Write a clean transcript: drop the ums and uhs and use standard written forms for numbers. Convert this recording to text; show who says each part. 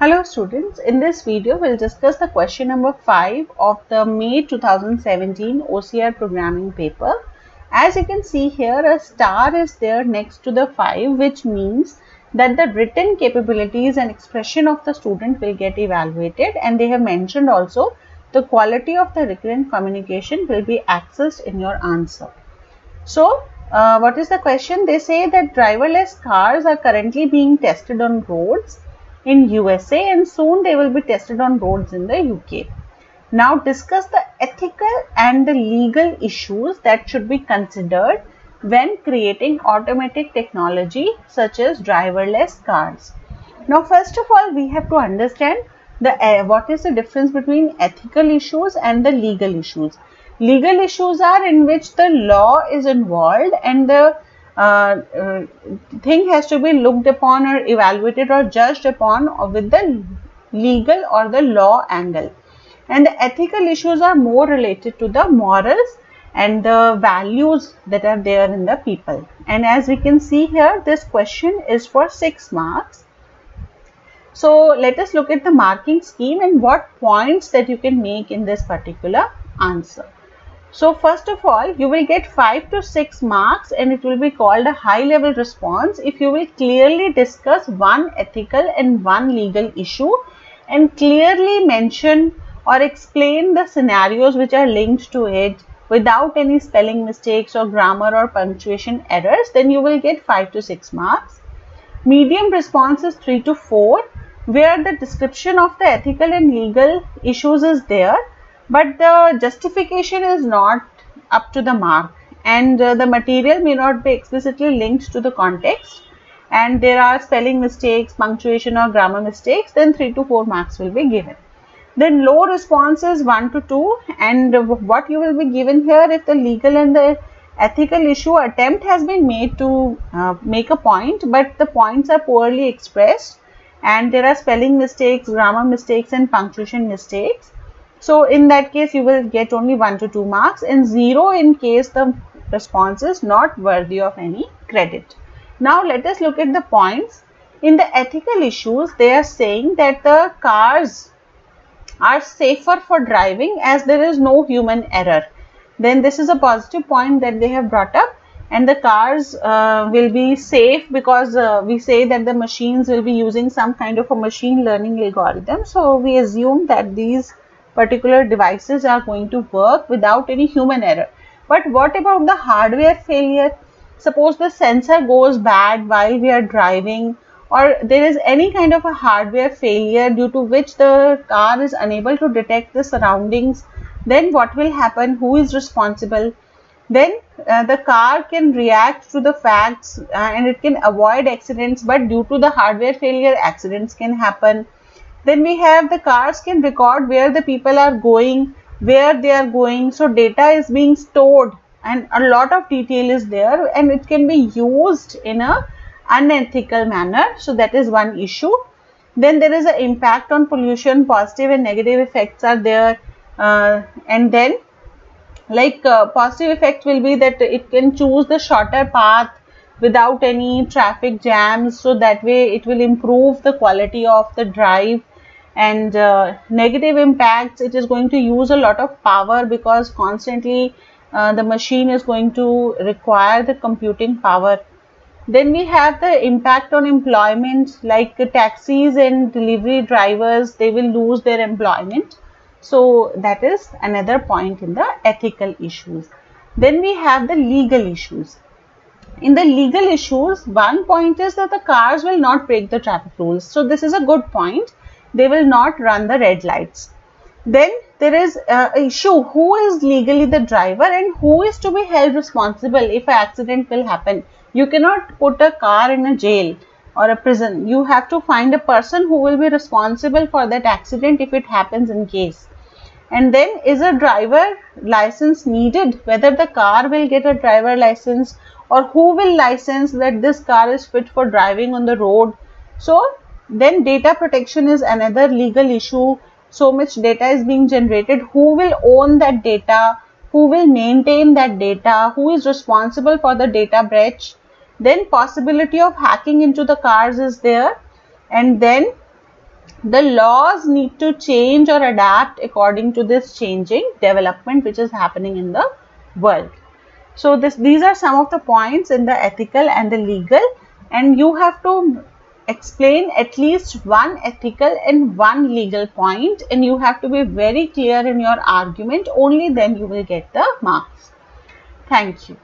Speaker 1: Hello students, in this video we'll discuss the question number 5 of the May 2017 OCR programming paper. As you can see here, a star is there next to the 5, which means that the written capabilities and expression of the student will get evaluated, and they have mentioned also the quality of the recurrent communication will be accessed in your answer. So, what is the question? They say that driverless cars are currently being tested on roads in USA and soon they will be tested on roads in the UK. Now discuss the ethical and the legal issues that should be considered when creating automatic technology such as driverless cars. Now first of all, we have to understand what is the difference between ethical issues and the legal issues. Legal issues are in which the law is involved and the thing has to be looked upon or evaluated or judged upon with the legal or the law angle. And the ethical issues are more related to the morals and the values that are there in the people. And as we can see here, this question is for 6 marks. So let us look at the marking scheme and what points that you can make in this particular answer. So first of all, you will get 5 to 6 marks and it will be called a high level response if you will clearly discuss one ethical and one legal issue and clearly mention or explain the scenarios which are linked to it without any spelling mistakes or grammar or punctuation errors, then you will get 5 to 6 marks. Medium response is 3 to 4, where the description of the ethical and legal issues is there, but the justification is not up to the mark and the material may not be explicitly linked to the context and there are spelling mistakes, punctuation or grammar mistakes, then 3 to 4 marks will be given. Then low response is 1 to 2, and what you will be given here, if the legal and the ethical issue attempt has been made to make a point, but the points are poorly expressed and there are spelling mistakes, grammar mistakes and punctuation mistakes. So in that case, you will get only 1 to 2 marks and 0 in case the response is not worthy of any credit. Now let us look at the points. In the ethical issues, they are saying that the cars are safer for driving as there is no human error. Then this is a positive point that they have brought up, and the cars will be safe because we say that the machines will be using some kind of a machine learning algorithm. So we assume that these particular devices are going to work without any human error. But what about the hardware failure? Suppose the sensor goes bad while we are driving, or there is any kind of a hardware failure due to which the car is unable to detect the surroundings, then what will happen? Who is responsible? Then the car can react to the facts and it can avoid accidents, but due to the hardware failure, accidents can happen. Then we have the cars can record where the people are going, where they are going. So data is being stored and a lot of detail is there and it can be used in a unethical manner. So that is one issue. Then there is an impact on pollution, positive and negative effects are there. And then positive effect will be that it can choose the shorter path without any traffic jams. So that way it will improve the quality of the drive. And negative impacts, it is going to use a lot of power because constantly the machine is going to require the computing power. Then we have the impact on employment, like taxis and delivery drivers, they will lose their employment. So that is another point in the ethical issues. Then we have the legal issues. In the legal issues, one point is that the cars will not break the traffic rules. So this is a good point. They will not run the red lights. Then there is an issue, who is legally the driver and who is to be held responsible if an accident will happen. You cannot put a car in a jail or a prison. You have to find a person who will be responsible for that accident if it happens in case. And then, is a driver license needed? Whether the car will get a driver license or who will license that this car is fit for driving on the road. So then data protection is another legal issue. So much data is being generated. Who will own that data? Who will maintain that data? Who is responsible for the data breach? Then possibility of hacking into the cars is there. And then The laws need to change or adapt according to this changing development which is happening in the world. So these are some of the points in the ethical and the legal, and you have to explain at least one ethical and one legal point, and you have to be very clear in your argument. Only then you will get the marks. Thank you.